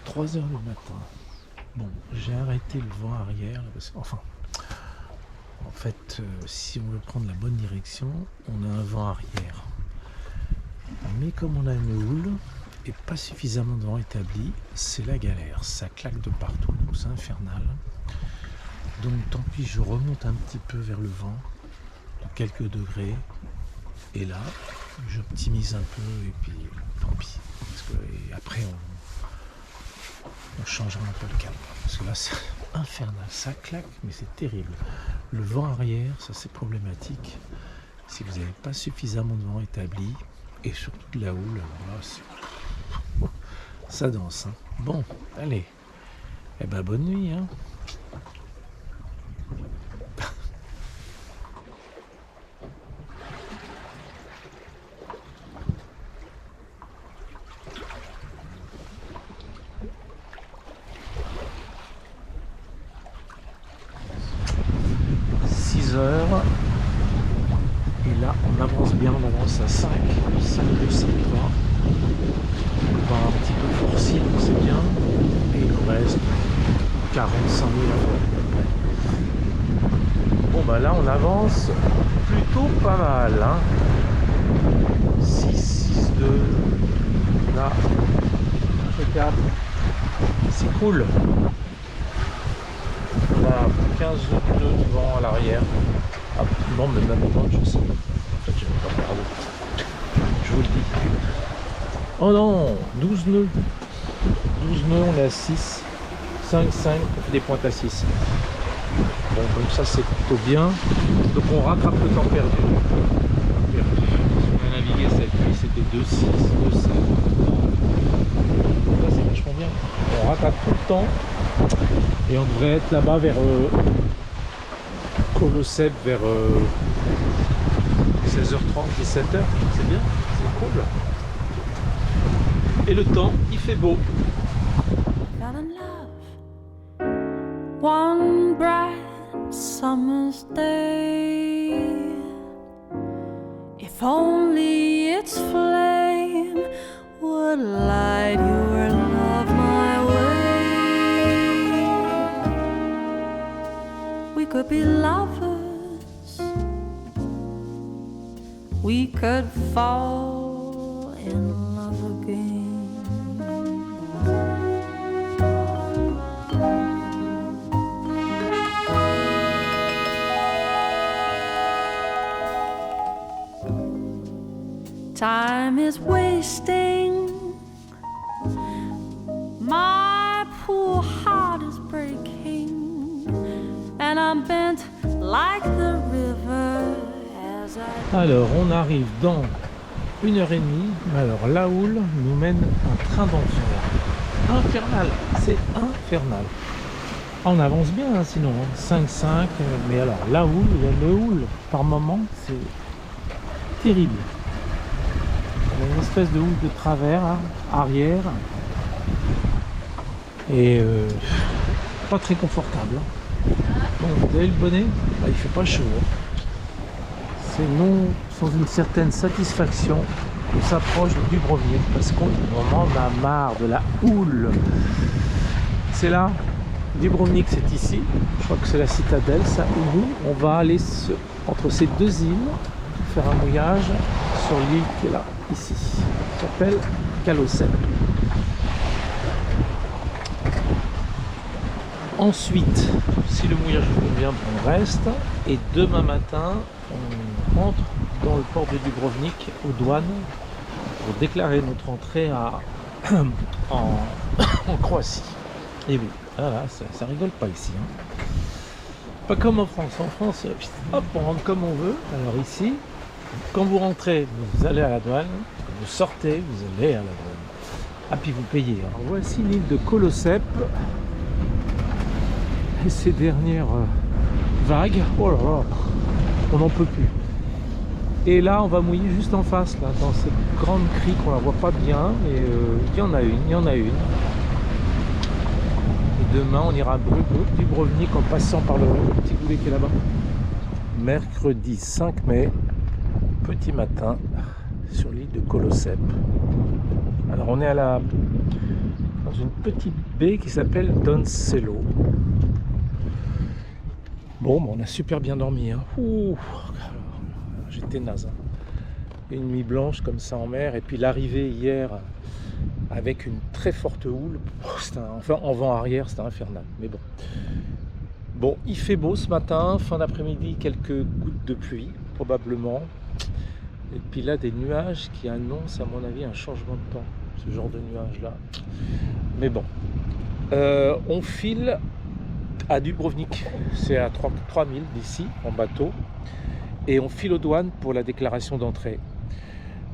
3 heures du matin. Bon, j'ai arrêté le vent arrière, parce que, enfin, en fait, si on veut prendre la bonne direction, on a un vent arrière. Mais comme on a une houle et pas suffisamment de vent établi, c'est la galère. Ça claque de partout, donc c'est infernal. Donc tant pis, je remonte un petit peu vers le vent, de quelques degrés. Et là, j'optimise un peu et puis tant pis. Parce que, et après, on changera un peu le cap. Parce que là, c'est infernal. Ça claque, mais c'est terrible. Le vent arrière, ça c'est problématique. Si vous n'avez pas suffisamment de vent établi, et surtout de la houle, alors là, ça danse. Hein. Bon, allez. Eh ben, bonne nuit. Hein. 6 heures. Et là, on avance bien, on avance à 5, 2, 5, 3. On va un petit peu forcer, donc c'est bien. Et il nous reste 45 000 à faire. Bon, bah là, on avance plutôt pas mal. Hein. 6, 6, 2. Là, 4. C'est cool. On a 15 nœuds de vent à l'arrière. Ah, non, mais même avant, je sais. En fait, je vais pas regarder. Je vous le dis. Oh non, 12 nœuds. 12 nœuds, on est à 6. 5, 5, on fait des pointes à 6. Bon, donc ça, c'est plutôt bien. Donc, on rattrape le temps perdu. Si on a navigué cette nuit, c'était 2, 6, 2, 7. Ça, c'est vachement bien. On rattrape tout le temps. Et on devrait être là-bas vers Colosep vers 16h30, 17h. C'est bien, c'est cool. Et le temps, il fait beau. Fell in love one bright summer's day. If only its flame would light your love my way. We could be lovers. We could fall in love again. Time is wasting. My poor heart is breaking, and I'm bent like the river as I... Alors, on arrive dans 1h30. Alors, la houle nous mène un train d'enfer. Infernal, c'est infernal. Ah, on avance bien, hein, sinon. 5-5, mais alors, la houle, le houle, par moment, c'est terrible. Il y a une espèce de houle de travers, hein, arrière. Et pas très confortable. Bon, vous avez le bonnet, bah, il fait pas chaud. Hein. C'est non sans une certaine satisfaction qu'on s'approche du Dubrovnik parce qu'on en a marre de la houle. C'est là, Dubrovnik c'est ici, je crois que c'est la citadelle, ça, où nous on va aller entre ces deux îles, faire un mouillage sur l'île qui est là, ici, qui s'appelle Kalocem. Ensuite, si le mouillage vous convient, on reste. Et demain matin, on rentre dans le port de Dubrovnik, aux douanes, pour déclarer notre entrée en Croatie. Et oui, voilà, ça rigole pas ici. Hein. Pas comme en France. En France, hop, on rentre comme on veut. Alors ici, quand vous rentrez, vous allez à la douane. Quand vous sortez, vous allez à la douane. Ah, puis vous payez. Hein. Alors, voici l'île de Kolosep. Et ces dernières vagues, oh là là, on n'en peut plus. Et là, on va mouiller juste en face, là, dans cette grande crique, on la voit pas bien, mais il y en a une. Et demain, on ira à Dubrovnik en passant par le petit goulet qui est là-bas. Mercredi 5 mai, petit matin, sur l'île de Kolosep. Alors, on est à la une petite baie qui s'appelle Doncello. Bon, on a super bien dormi. Hein. Ouh, j'étais naze. Hein. Une nuit blanche comme ça en mer. Et puis l'arrivée hier avec une très forte houle. Enfin, en vent arrière, c'était infernal. Mais bon. Bon, il fait beau ce matin. Fin d'après-midi, quelques gouttes de pluie, probablement. Et puis là, des nuages qui annoncent, à mon avis, un changement de temps. Ce genre de nuages-là. Mais bon. On file à Dubrovnik. C'est à 3000 d'ici, en bateau. Et on file aux douanes pour la déclaration d'entrée.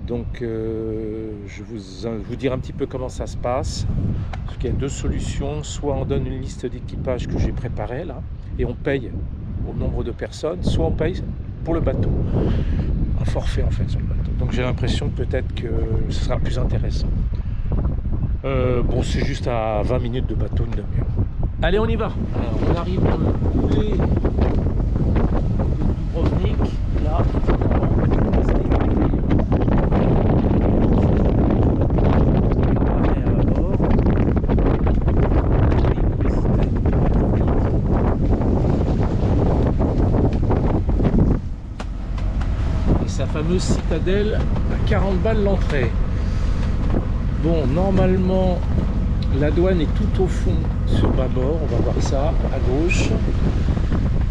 Donc, je vous dire un petit peu comment ça se passe. Parce qu'il y a deux solutions. Soit on donne une liste d'équipage que j'ai préparée, là, et on paye au nombre de personnes. Soit on paye pour le bateau. Un forfait, en fait, sur le bateau. Donc, j'ai l'impression que peut-être que ce sera plus intéressant. Bon, c'est juste à 20 minutes de bateau, une demi-heure. Allez, on y va. Alors, on arrive dans le coulé de Dubrovnik. Là, et sa fameuse citadelle à 40 balles l'entrée. Bon, normalement, la douane est tout au fond sur bâbord, on va voir ça, à gauche.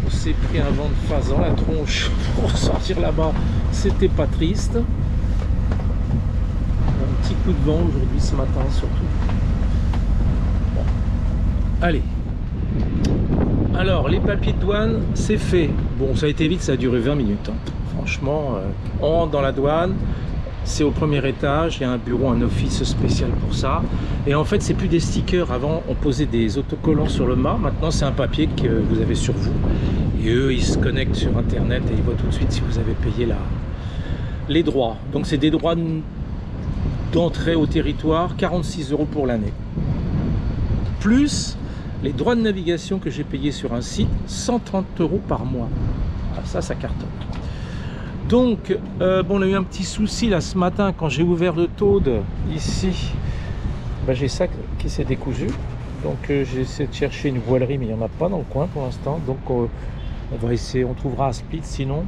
On s'est pris un vent de face dans la tronche pour sortir là-bas, c'était pas triste. Un petit coup de vent aujourd'hui, ce matin surtout. Bon. Allez. Alors, les papiers de douane, c'est fait. Bon, ça a été vite, ça a duré 20 minutes. Hein. Franchement, on rentre dans la douane. C'est au premier étage, il y a un bureau, un office spécial pour ça. Et en fait, c'est plus des stickers. Avant, on posait des autocollants sur le mât. Maintenant, c'est un papier que vous avez sur vous. Et eux, ils se connectent sur Internet et ils voient tout de suite si vous avez payé les droits. Donc, c'est des droits d'entrée au territoire, 46 € pour l'année. Plus les droits de navigation que j'ai payés sur un site, 130 € par mois. Ah, ça cartonne. Donc, bon, on a eu un petit souci là ce matin quand j'ai ouvert le taude ici. Ben, j'ai ça qui s'est décousu. Donc, j'ai essayé de chercher une voilerie, mais il n'y en a pas dans le coin pour l'instant. Donc, on va essayer, on trouvera à Split sinon.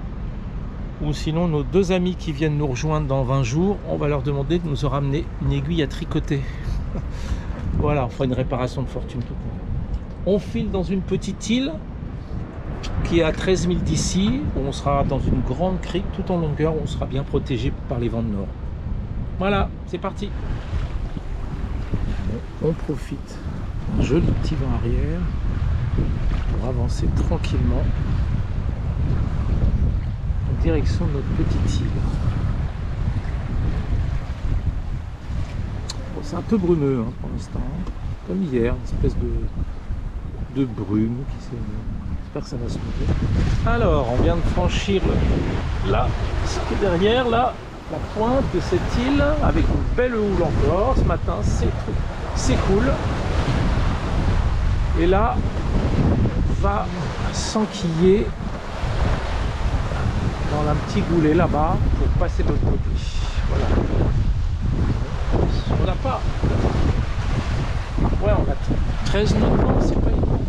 Ou sinon, nos deux amis qui viennent nous rejoindre dans 20 jours, on va leur demander de nous ramener une aiguille à tricoter. Voilà, on fera une réparation de fortune tout court. On file dans une petite île qui est à 13 000 d'ici, où on sera dans une grande crique tout en longueur, où on sera bien protégé par les vents de nord. Voilà, c'est parti. On profite d'un joli petit vent arrière pour avancer tranquillement en direction de notre petite île. Bon, c'est un peu brumeux hein, pour l'instant, comme hier, une espèce de brume qui s'est... J'espère que ça va se lever. Alors, on vient de franchir là, ce qui est derrière, là, la pointe de cette île, avec une belle houle encore. Ce matin, c'est cool. Et là, on va s'enquiller dans un petit goulet là-bas pour passer de l'autre côté. Voilà. On n'a pas... Ouais, on a 13 nœuds de vent, c'est pas énorme.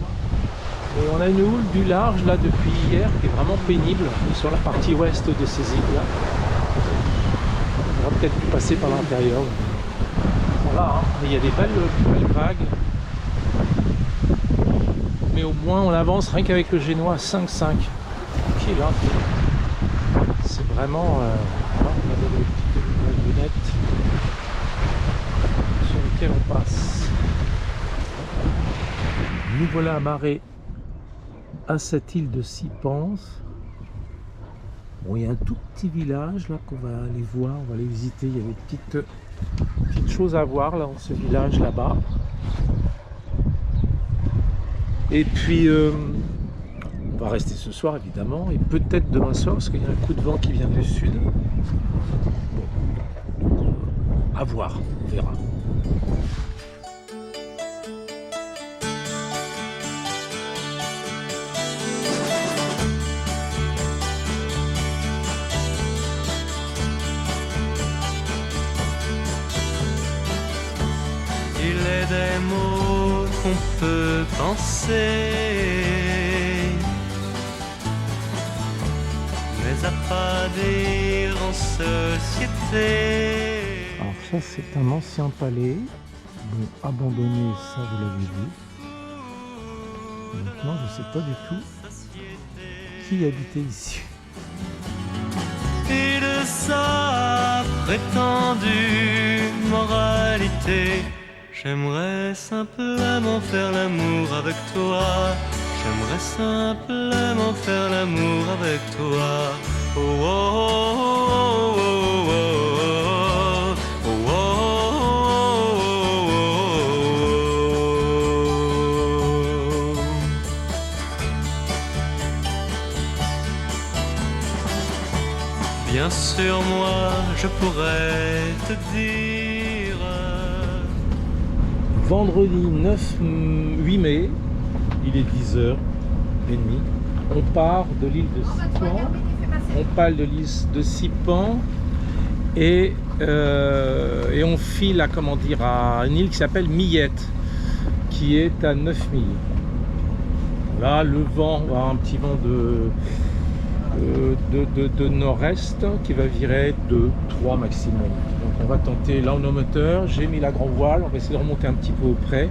Et on a une houle du large là depuis hier qui est vraiment pénible sur la partie ouest de ces îles là. On va peut-être plus passer par l'intérieur. Voilà, hein. Il y a des belles vagues. Mais au moins on avance rien qu'avec le génois à 5,5. Tranquille, hein. C'est vraiment... on a des petites lunettes sur lesquelles on passe. Nous voilà amarrés à cette île de Sipans. Bon, il y a un tout petit village là qu'on va aller voir, on va aller visiter. Il y a des petites choses à voir là dans ce village là-bas. Et puis on va rester ce soir évidemment et peut-être demain soir parce qu'il y a un coup de vent qui vient du sud. Bon, à voir, on verra. Il est des mots qu'on peut penser, mais à pas dire en société. Alors ça c'est un ancien palais, bon abandonné, ça vous l'avez vu. Maintenant je sais pas du tout qui habitait ici. Et de sa prétendue moralité, j'aimerais simplement faire l'amour avec toi. J'aimerais simplement faire l'amour avec toi. Oh, oh, oh, oh, oh, oh, oh, oh, oh. Bien sûr, moi, je pourrais te dire. Vendredi 8 mai, il est 10h30. On part de l'île de Sipan. On parle de l'île de Sipan et on file à, comment dire, à une île qui s'appelle Millette, qui est à 9000. Là, le vent, on va avoir un petit vent de nord-est qui va virer 2, 3 maximum. Donc on va tenter, là on est au moteur, j'ai mis la grand voile, on va essayer de remonter un petit peu auprès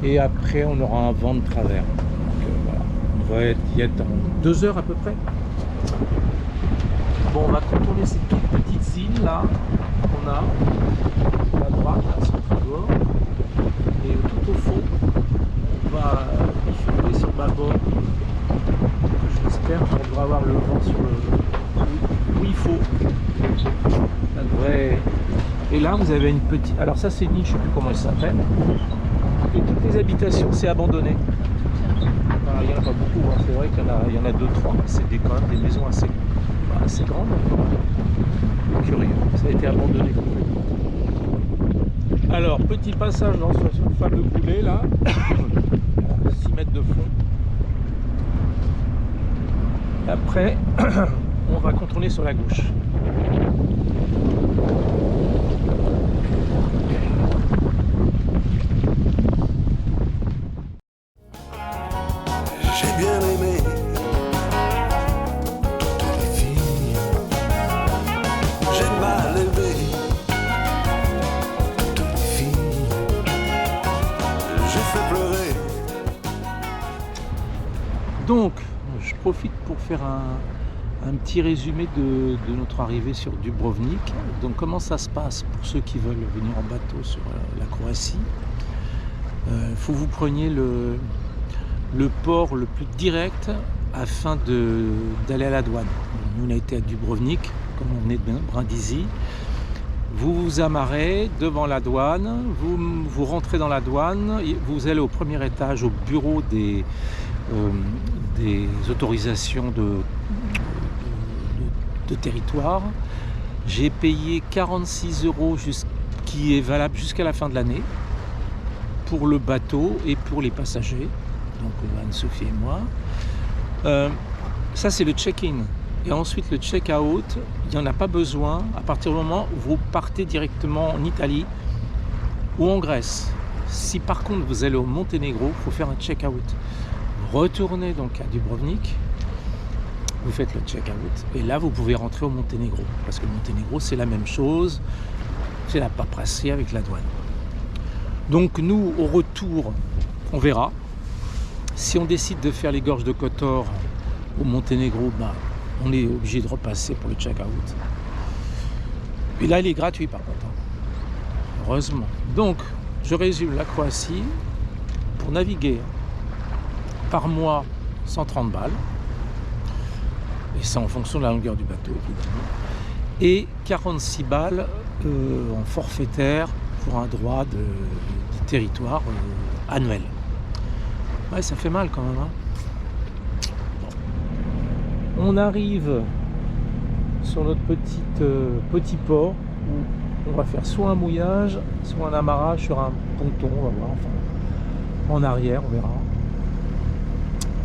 et après on aura un vent de travers. Donc voilà, on va y être en 2 heures à peu près. Bon, on va contourner ces toutes petites îles là qu'on a à la droite, là, sur le tribord, et tout au fond on va bifurquer sur bâbord. J'espère qu'on devrait avoir le vent sur où il faut. Ça devrait... Et là vous avez une petite... Alors ça c'est une île, je ne sais plus comment elle s'appelle. Et toutes les habitations c'est abandonné. Enfin, il n'y en a pas beaucoup, hein. C'est vrai qu'il y en a 2-3. C'est quand même des maisons assez grandes. Curieux, ça a été abandonné complètement. Alors petit passage dans ce fameux boulet là. 6 mètres de fond. Après, on va contourner sur la gauche. J'ai bien aimé toutes les filles. J'ai mal aimé toutes les filles. J'ai fait pleurer. Donc, je profite pour faire un petit résumé de notre arrivée sur Dubrovnik. Donc comment ça se passe pour ceux qui veulent venir en bateau sur la Croatie. Il faut que vous preniez le port le plus direct afin d'aller à la douane. Nous on a été à Dubrovnik, comme on venait de Brindisi. Vous vous amarrez devant la douane, vous rentrez dans la douane, vous allez au premier étage au bureau des autorisations de territoire. J'ai payé 46 €, qui est valable jusqu'à la fin de l'année pour le bateau et pour les passagers, donc Anne-Sophie et moi. Ça c'est le check-in. Et ensuite le check-out, il n'y en a pas besoin à partir du moment où vous partez directement en Italie ou en Grèce. Si par contre vous allez au Monténégro, il faut faire un check-out. Retournez donc à Dubrovnik, vous faites le check-out et là vous pouvez rentrer au Monténégro, parce que le Monténégro c'est la même chose, c'est la paperasserie avec la douane. Donc nous au retour, on verra. Si on décide de faire les gorges de Kotor au Monténégro, on est obligé de repasser pour le check-out. Et là il est gratuit par contre, heureusement. Donc je résume, la Croatie, pour naviguer par mois 130 balles, et ça en fonction de la longueur du bateau évidemment, et 46 balles en forfaitaire pour un droit de territoire annuel. Ouais, ça fait mal quand même, hein. Bon. On arrive sur notre petit port où on va faire soit un mouillage, soit un amarrage sur un ponton, on va voir, enfin en arrière, on verra.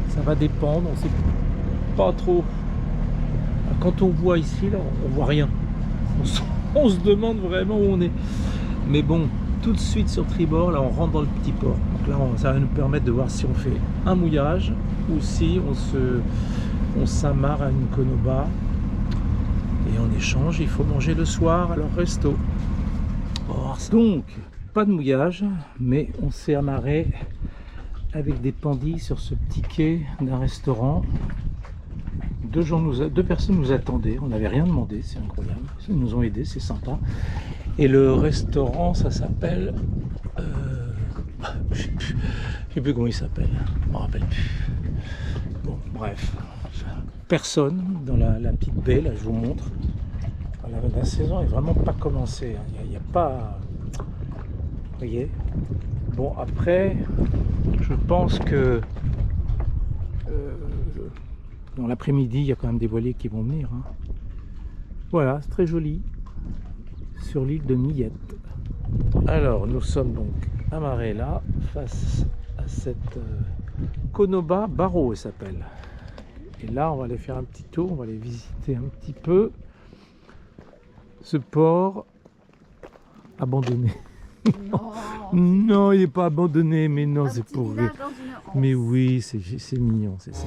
Ça va dépendre, on sait pas trop. Quand on voit ici, là, on voit rien. On se demande vraiment où on est. Mais bon, tout de suite sur tribord, là on rentre dans le petit port. Donc là ça va nous permettre de voir si on fait un mouillage ou si on s'amarre à une conoba. Et en échange, il faut manger le soir à leur resto. Donc, pas de mouillage, mais on s'est amarré avec des pandis sur ce petit quai d'un restaurant. Deux personnes nous attendaient, on n'avait rien demandé, c'est incroyable. Ils nous ont aidés, c'est sympa. Et le restaurant, ça s'appelle... je sais plus comment il s'appelle, je me rappelle plus. Bon, bref. Personne dans la petite baie, là je vous montre. La saison est vraiment pas commencée, hein. Il n'y a pas... Vous voyez. Bon, après, je pense que dans l'après-midi, il y a quand même des voiliers qui vont venir, hein. Voilà, c'est très joli. Sur l'île de Millette. Alors, nous sommes donc amarrés là, face à cette conoba barreau, elle s'appelle. Et là, on va aller faire un petit tour, on va aller visiter un petit peu ce port abandonné. Non, Non, il n'est pas abandonné, mais non, un c'est petit pour village rire. dans une anse. Mais oui, c'est mignon, c'est ça.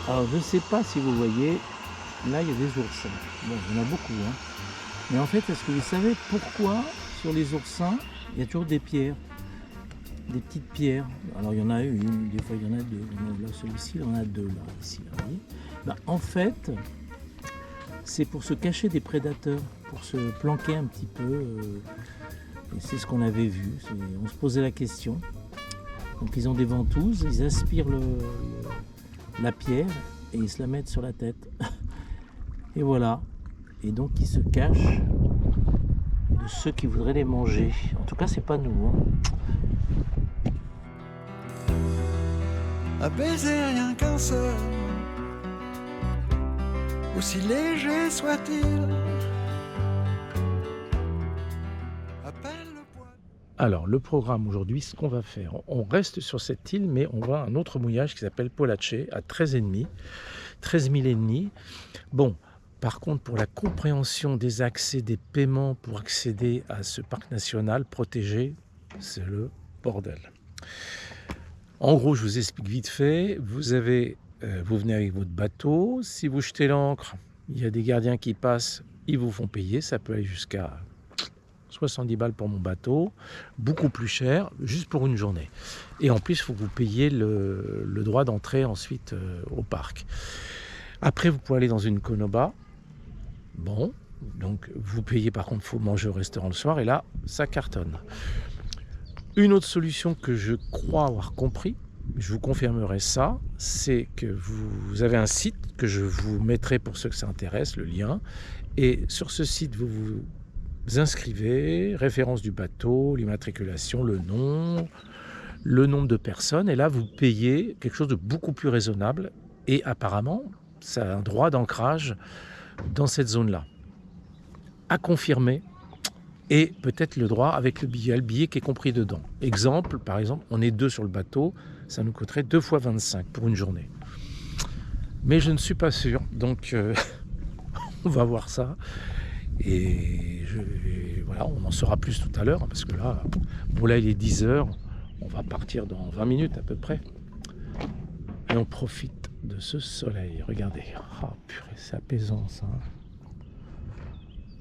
Alors, je ne sais pas si vous voyez, là, il y a des oursins. Bon, il y en a beaucoup, hein. Mais en fait, est-ce que vous savez pourquoi sur les oursins, il y a toujours des pierres, des petites pierres? Alors, il y en a une, des fois, il y en a deux. Là, celui-ci, il y en a deux, là, ici, là, vous voyez. Bah, en fait, c'est pour se cacher des prédateurs, pour se planquer un petit peu. Et c'est ce qu'on avait vu. On se posait la question. Donc, ils ont des ventouses, ils aspirent la pierre et ils se la mettent sur la tête. Et voilà. Et donc ils se cachent de ceux qui voudraient les manger. En tout cas, c'est pas nous, hein. Un baiser rien qu'un seul, aussi léger soit-il, appelle le poids. Alors, le programme aujourd'hui, ce qu'on va faire, on reste sur cette île, mais on va à un autre mouillage qui s'appelle Polache, à 13 000 et demi. Bon, par contre, pour la compréhension des accès, des paiements pour accéder à ce parc national protégé, c'est le bordel. En gros, je vous explique vite fait, vous venez avec votre bateau, si vous jetez l'ancre, il y a des gardiens qui passent, ils vous font payer, ça peut aller jusqu'à 70 balles pour mon bateau, beaucoup plus cher, juste pour une journée. Et en plus, il faut que vous payiez le droit d'entrée ensuite au parc. Après, vous pouvez aller dans une conoba. Bon, donc vous payez, par contre, il faut manger au restaurant le soir, et là, ça cartonne. Une autre solution que je crois avoir compris, je vous confirmerai ça, c'est que vous avez un site que je vous mettrai pour ceux que ça intéresse, le lien, et sur ce site, vous vous inscrivez, référence du bateau, l'immatriculation, le nom, le nombre de personnes, et là, vous payez quelque chose de beaucoup plus raisonnable, et apparemment, ça a un droit d'ancrage dans cette zone-là. À confirmer, et peut-être le droit avec le billet qui est compris dedans. Exemple, par exemple, on est 2 sur le bateau, ça nous coûterait 2 fois 25 pour une journée. Mais je ne suis pas sûr, donc on va voir ça. Et voilà, on en saura plus tout à l'heure, parce que là, bon là il est 10h, on va partir dans 20 minutes à peu près. Et on profite de ce soleil, regardez. Ah purée, c'est apaisant ça.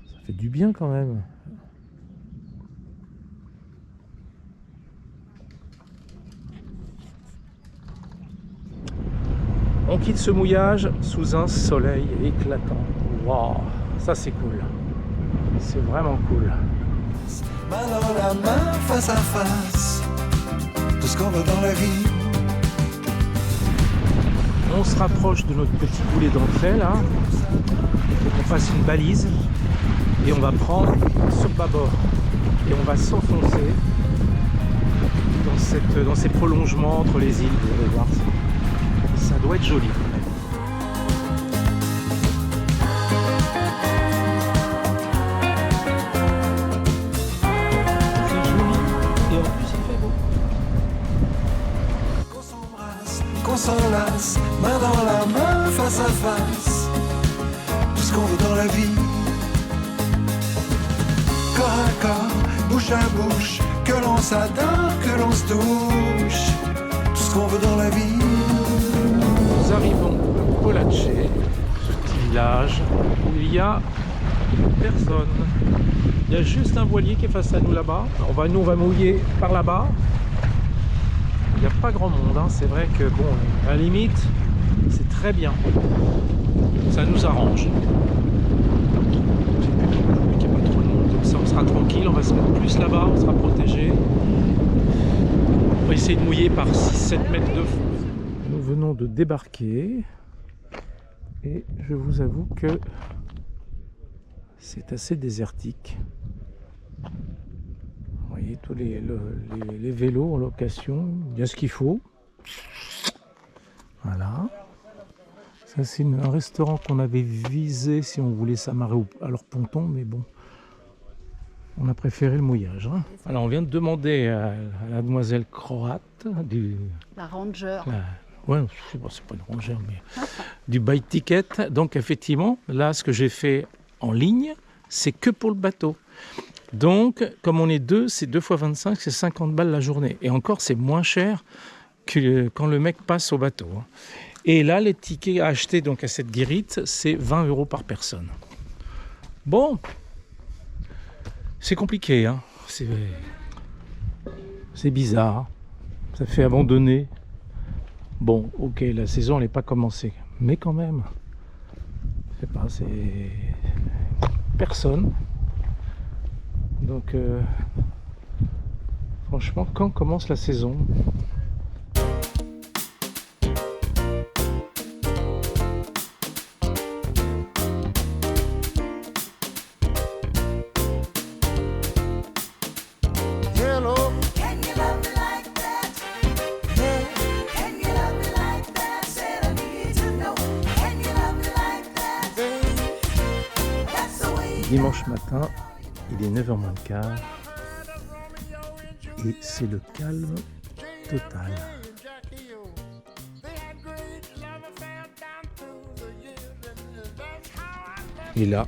Ça fait du bien quand même. On quitte ce mouillage sous un soleil éclatant. Waouh, ça c'est cool. C'est vraiment cool. Main dans la main, face à face, tout ce qu'on veut dans la vie. On se rapproche de notre petit boulet d'entrée là. Il faut qu'on fasse une balise et on va prendre sur bâbord et on va s'enfoncer dans ces prolongements entre les îles. Vous allez voir, ça doit être joli quand même. C'est joli. main dans la main, face à face, tout ce qu'on veut dans la vie. Corps à corps, bouche à bouche, que l'on s'adore, que l'on se touche, tout ce qu'on veut dans la vie. Nous arrivons à Polace, ce petit village où il y a personne. Il y a juste un voilier qui est face à nous là-bas. Nous on va mouiller par là-bas. Il n'y a pas grand monde, hein. C'est vrai que bon, à la limite, c'est très bien. Ça nous arrange. C'est plutôt cool qu'il n'y ait pas trop de monde. Comme ça, on sera tranquille, on va se mettre plus là-bas, on sera protégé. On va essayer de mouiller par 6-7 mètres de fond. Nous venons de débarquer et je vous avoue que c'est assez désertique. Vous voyez tous les vélos en location, il y a ce qu'il faut. Voilà. Ça c'est un restaurant qu'on avait visé si on voulait s'amarrer à leur ponton, mais bon, on a préféré le mouillage. Hein. Alors on vient de demander à la demoiselle croate La ranger. Ouais, c'est pas une ranger, mais du buy ticket. Donc effectivement, là ce que j'ai fait en ligne, c'est que pour le bateau. Donc, comme on est deux, c'est 2 fois 25, c'est 50 balles la journée. Et encore, c'est moins cher que quand le mec passe au bateau. Et là, les tickets à acheter donc, à cette guérite, c'est 20 € par personne. Bon, c'est compliqué, hein. C'est bizarre. Ça fait abandonner. Bon, ok, la saison, elle n'est pas commencée. Mais quand même, je sais pas, c'est... personne. Donc, franchement, quand commence la saison? Dimanche matin, il est 9h moins le quart et c'est le calme total. Et là,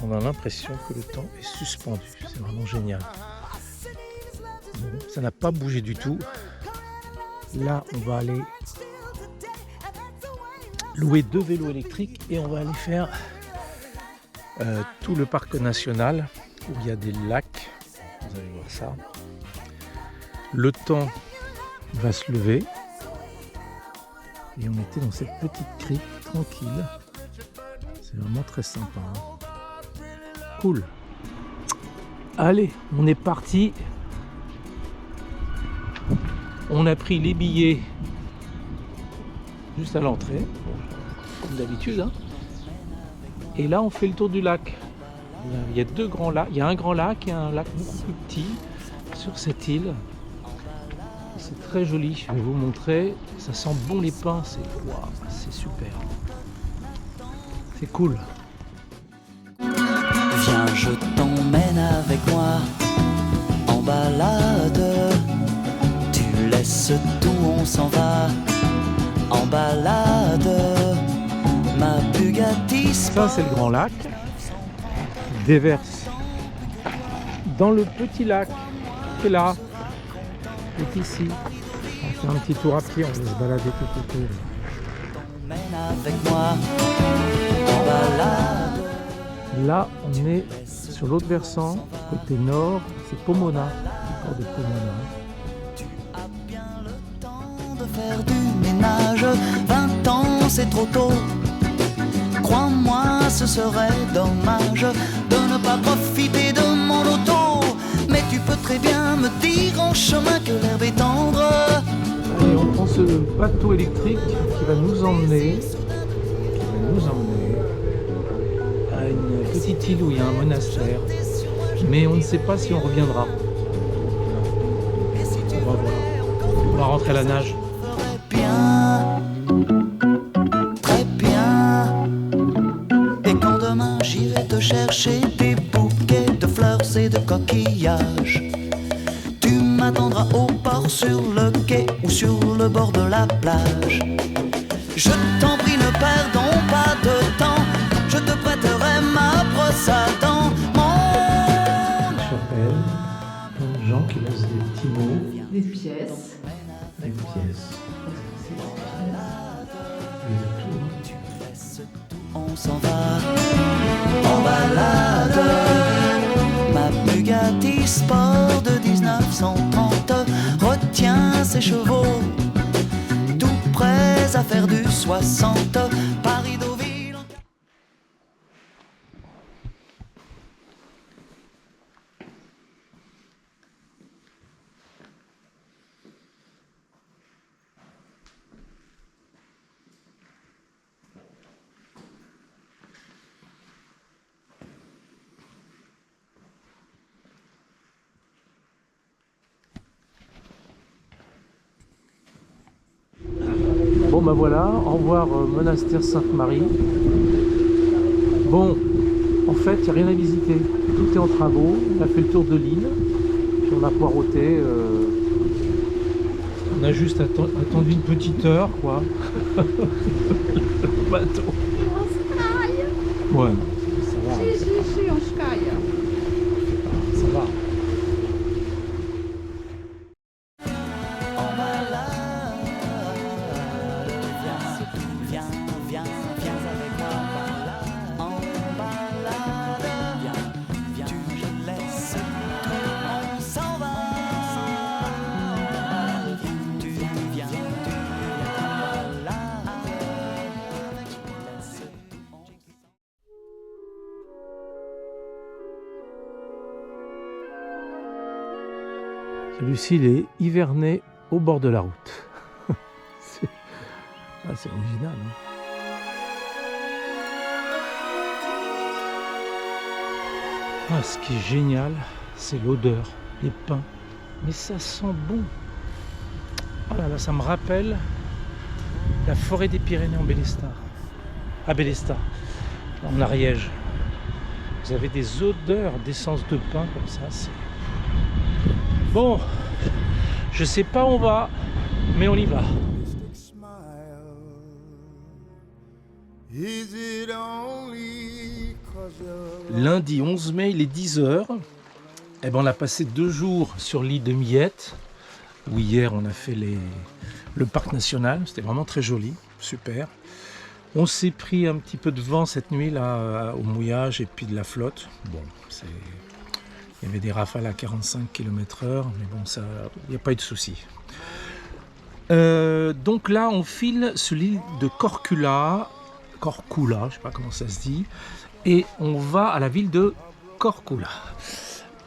on a l'impression que le temps est suspendu. C'est vraiment génial. Bon, ça n'a pas bougé du tout. Là, on va aller louer 2 vélos électriques et on va aller faire tout le parc national où il y a des lacs. Vous allez voir ça. Le temps va se lever et on était dans cette petite crique tranquille. C'est vraiment très sympa. Hein. Cool. Allez, on est parti. On a pris les billets juste à l'entrée, comme d'habitude. Hein. Et là, on fait le tour du lac. Il y a 2 grands lacs. Il y a un grand lac et un lac beaucoup plus petit sur cette île. C'est très joli. Je vais vous montrer. Ça sent bon les pins. C'est super. C'est cool. Viens, je t'emmène avec moi en balade. Tu laisses tout, on s'en va en balade. Ma Bugatti. Ça, c'est le grand lac. Il déverse dans le petit lac qui est là. Qui est ici. On fait un petit tour à pied. On va se balader tout autour. Avec moi en balade. Là, on est sur l'autre versant, côté nord, c'est Pomona, le port de Pomona. Tu as bien le temps de faire du ménage. 20 ans, c'est trop tôt. Crois-moi, ce serait dommage de ne pas profiter de mon auto. Mais tu peux très bien me dire en chemin que l'herbe est tendre. Allez, on prend ce bateau électrique qui va nous emmener à une petite île où il y a un monastère. Mais on ne sait pas si on reviendra. On va voir. On va rentrer à la nage. Bien, très bien. Et quand demain j'irai te chercher des bouquets de fleurs et de coquillages, tu m'attendras au port, sur le quai ou sur le bord de la plage. Je t'en prie, ne perdons pas de temps. Je te prêterai ma brosse à dents. Chapelle, plein de gens qui laissent des petits mots, Des pièces. des pièces. On s'en va en balade. Ma Bugatti Sport de 1930 retient ses chevaux, tout prêts à faire du 60. Paris-Deauville. Bon ben voilà, au revoir monastère Sainte-Marie. Bon, en fait, il n'y a rien à visiter. Tout est en travaux. On a fait le tour de l'île. Puis on a poireauté. On a juste attendu une petite heure, quoi. Le bateau. Ouais. Ça va. Ça va. En balade. Viens, viens, viens avec moi en balade. Viens, tu me laisses tout, on s'en va. Tu viens en balade. Celui-ci, il est hiverné au bord de la route. C'est original. Hein. Ah, ce qui est génial, c'est l'odeur, les pins. Mais ça sent bon. Oh là là, ça me rappelle la forêt des Pyrénées en Bélestar. À Bélestar, en Ariège. Vous avez des odeurs d'essence de pin comme ça. Bon, je sais pas où on va, mais on y va. Lundi 11 mai, il est 10h. Eh ben, on a passé 2 jours sur l'île de Millette, où hier on a fait le parc national. C'était vraiment très joli, super. On s'est pris un petit peu de vent cette nuit là, au mouillage et puis de la flotte. Bon, il y avait des rafales à 45 km/h, mais bon, ça, il n'y a pas eu de souci. Donc là, on file sur l'île de Korčula, je ne sais pas comment ça se dit, et on va à la ville de Korčula.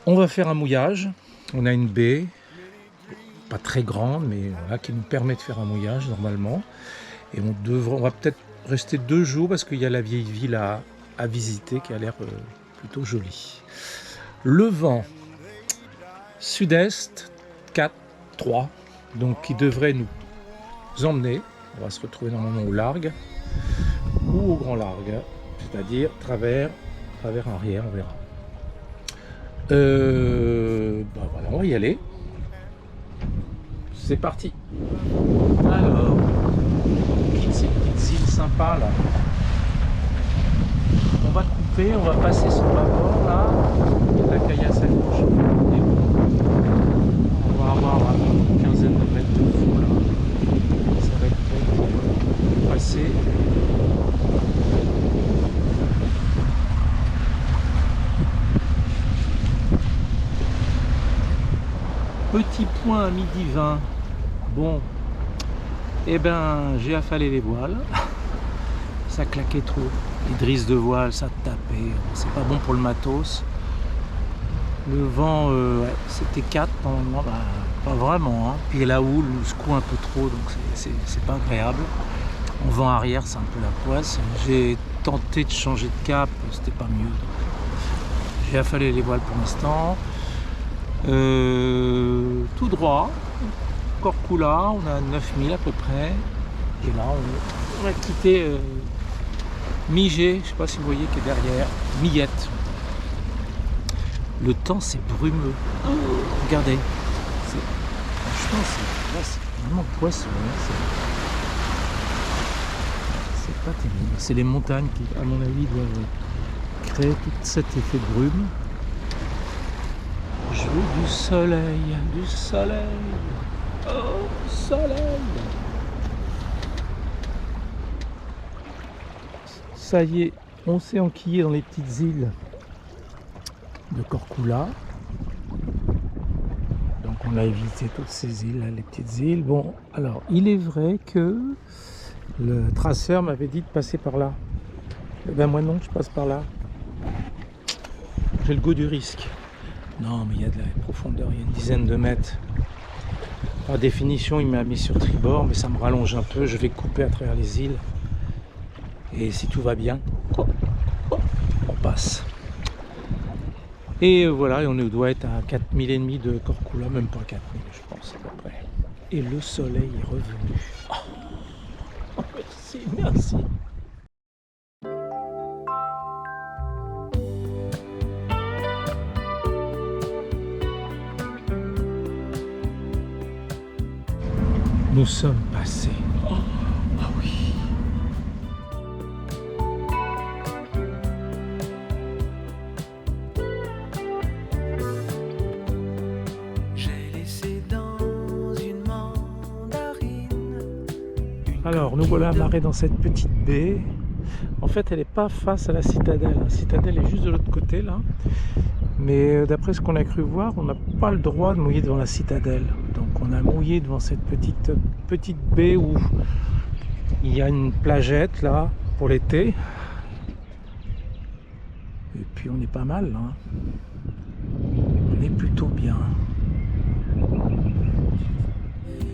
On va faire un mouillage. On a une baie, pas très grande, mais voilà, qui nous permet de faire un mouillage normalement. Et on va peut-être rester 2 jours parce qu'il y a la vieille ville à visiter qui a l'air plutôt jolie. Le vent sud-est 4, 3, donc qui devrait nous emmener. On va se retrouver normalement au large ou au grand large, c'est-à-dire travers arrière, on verra. Voilà, on va y aller. C'est parti. Alors, ces petites îles sympas là. On va couper, on va passer sur le bord là. Il y a de la caillasse à gauche. On va avoir une quinzaine de mètres de fond là. Ça va être bon pour passer. Petit point à 12h20. Bon, eh ben j'ai affalé les voiles. Ça claquait trop. Les drisses de voile, ça tapait. C'est pas bon pour le matos. Le vent, c'était 4 normalement. Bah, pas vraiment. Hein. Puis la houle nous secoue un peu trop, donc c'est pas agréable. En vent arrière, c'est un peu la poisse. J'ai tenté de changer de cap, c'était pas mieux. J'ai affalé les voiles pour l'instant. Tout droit, Korčula, on a 9000 à peu près, et là on a quitté Migé, je ne sais pas si vous voyez qui est derrière, Millette. Le temps c'est brumeux, regardez, franchement c'est vraiment poisseux, hein, pas terrible. C'est les montagnes qui, à mon avis, doivent créer tout cet effet de brume. Je veux du soleil, du soleil. Oh, soleil! Ça y est, on s'est enquillé dans les petites îles de Korčula. Donc on a évité toutes ces îles, là, les petites îles. Bon, alors il est vrai que le traceur m'avait dit de passer par là. Eh ben moi non, je passe par là. J'ai le goût du risque. Non, mais il y a de la profondeur, il y a une dizaine de mètres. Par définition, il m'a mis sur tribord, mais ça me rallonge un peu. Je vais couper à travers les îles. Et si tout va bien, on passe. Et voilà, et on doit être à 4000 et demi de Korčula, même pas 4000, je pense, à peu près. Et le soleil est revenu. Oh, merci, merci. Nous sommes passés. Oh, ah oui. J'ai laissé dans une mandarine. Alors, nous voilà amarrés dans cette petite baie. En fait, elle n'est pas face à la citadelle. La citadelle est juste de l'autre côté, là. Mais d'après ce qu'on a cru voir, on n'a pas le droit de mouiller devant la citadelle. Donc on a mouillé devant cette petite baie où il y a une plagette là pour l'été. Et puis on est pas mal là. On est plutôt bien.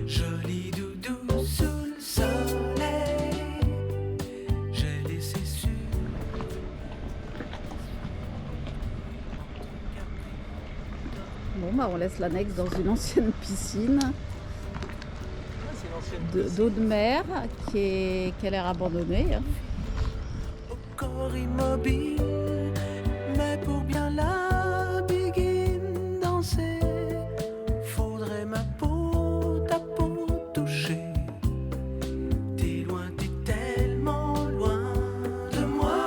Joli doudou sous le soleil. J'ai laissé sur. Bon, bah, on laisse l'annexe dans une ancienne piscine d'eau de mer qui a l'air abandonnée. Hein. Au corps immobile, mais pour bien la biguine danser, faudrait ma peau, ta peau toucher. T'es loin, t'es tellement loin de moi.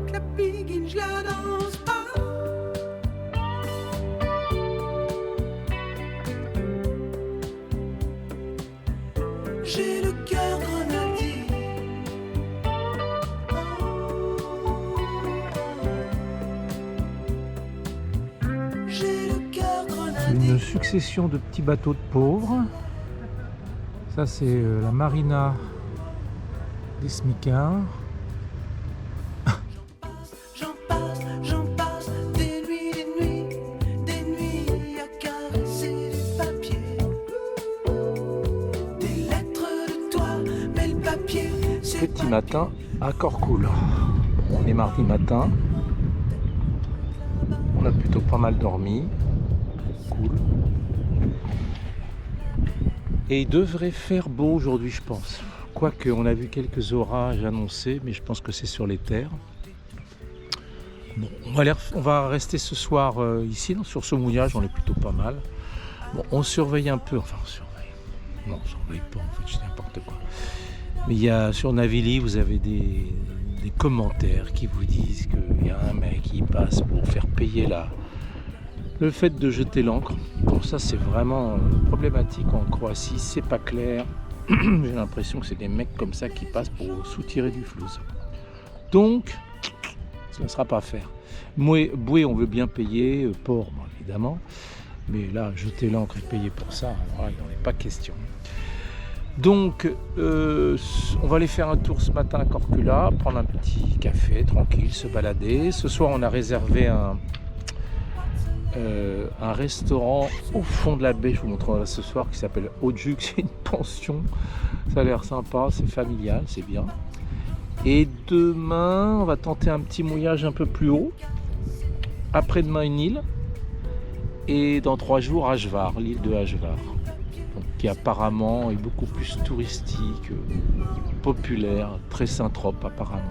Que la biguine, je la danse pas. J'ai le cœur grenadier. J'ai le cœur grenadier. Une succession de petits bateaux de pauvres. Ça c'est la marina des smicards. J'en passe, des nuits à caresser du papier. Des lettres de toi, mais le papier, c'est Petit matin à Korčula. On est mardi matin. On a plutôt pas mal dormi. Cool. Et il devrait faire beau aujourd'hui, je pense. Quoique, on a vu quelques orages annoncés, mais je pense que c'est sur les terres. Bon, on va rester ce soir ici, sur ce mouillage, on est plutôt pas mal. Bon, on surveille un peu, enfin on surveille. Non, on surveille pas, en fait, je dis n'importe quoi. Mais il y a sur Navili, vous avez des commentaires qui vous disent qu'il y a un mec qui passe pour faire payer le fait de jeter l'ancre. Bon, ça c'est vraiment problématique en Croatie, c'est pas clair. J'ai l'impression que c'est des mecs comme ça qui passent pour soutirer du flouze. Donc, ça ne sera pas à faire. Bouée, on veut bien payer, port, bon, évidemment. Mais là, jeter l'ancre et payer pour ça, alors, il n'en est pas question. Donc, on va aller faire un tour ce matin à Korčula, prendre un petit café, tranquille, se balader. Ce soir, on a réservé un restaurant au fond de la baie, je vous montrerai ce soir, qui s'appelle Ojuk. C'est une pension, ça a l'air sympa, c'est familial, c'est bien. Et demain, on va tenter un petit mouillage un peu plus haut. Après-demain, une île. Et dans 3 jours, Ashvar, l'île de Ashvar. Donc, qui apparemment est beaucoup plus touristique, populaire, très synthrope apparemment.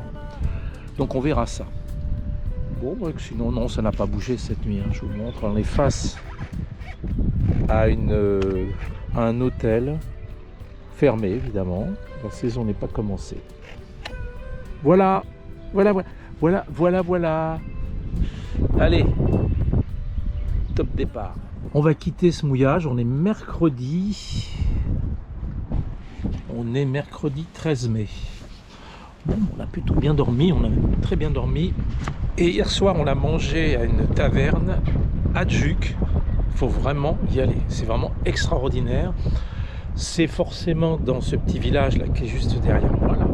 Donc on verra ça. Bon, sinon, non, ça n'a pas bougé cette nuit, hein, je vous montre. On est face à un hôtel fermé évidemment, la saison n'est pas commencée. Voilà. Allez, top départ. On va quitter ce mouillage, on est mercredi 13 mai. Bon, on a plutôt bien dormi, on a très bien dormi. Et hier soir, on a mangé à une taverne à Djuc. Il faut vraiment y aller, c'est vraiment extraordinaire. C'est forcément dans ce petit village là qui est juste derrière moi là.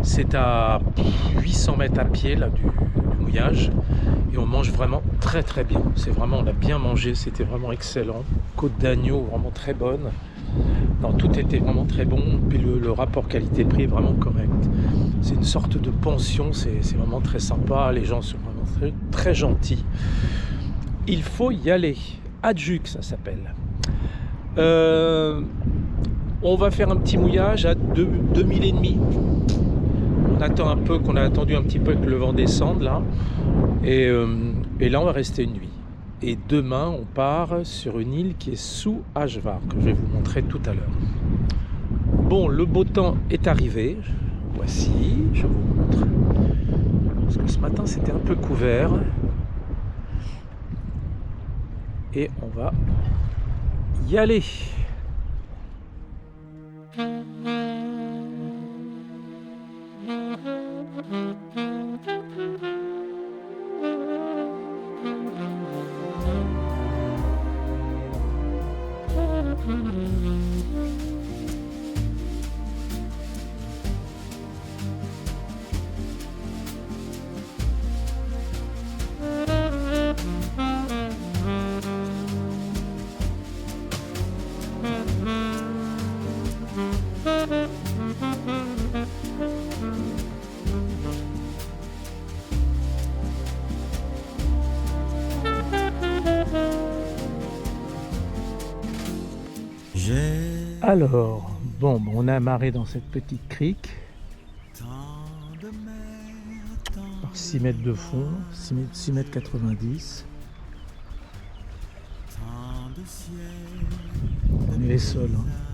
C'est à 800 mètres à pied là du mouillage et on mange vraiment très très bien. C'est vraiment, on a bien mangé, c'était vraiment excellent. Côte d'agneau vraiment très bonne. Non, tout était vraiment très bon. Puis le rapport qualité-prix est vraiment correct. C'est une sorte de pension, c'est vraiment très sympa. Les gens sont vraiment très, très gentils. Il faut y aller. Adjuc, ça s'appelle. On va faire un petit mouillage à 2000 On attend un peu, qu'on a attendu un petit peu que le vent descende là. Et là, on va rester une nuit. Et demain, on part sur une île qui est sous Ashvar, que je vais vous montrer tout à l'heure. Bon, le beau temps est arrivé. Voici, je vous montre. Parce que ce matin, c'était un peu couvert. Et on va y aller. Alors, bon, on a amarré dans cette petite crique par 6 mètres de fond, 6 mètres 90. On est les seuls. Hein.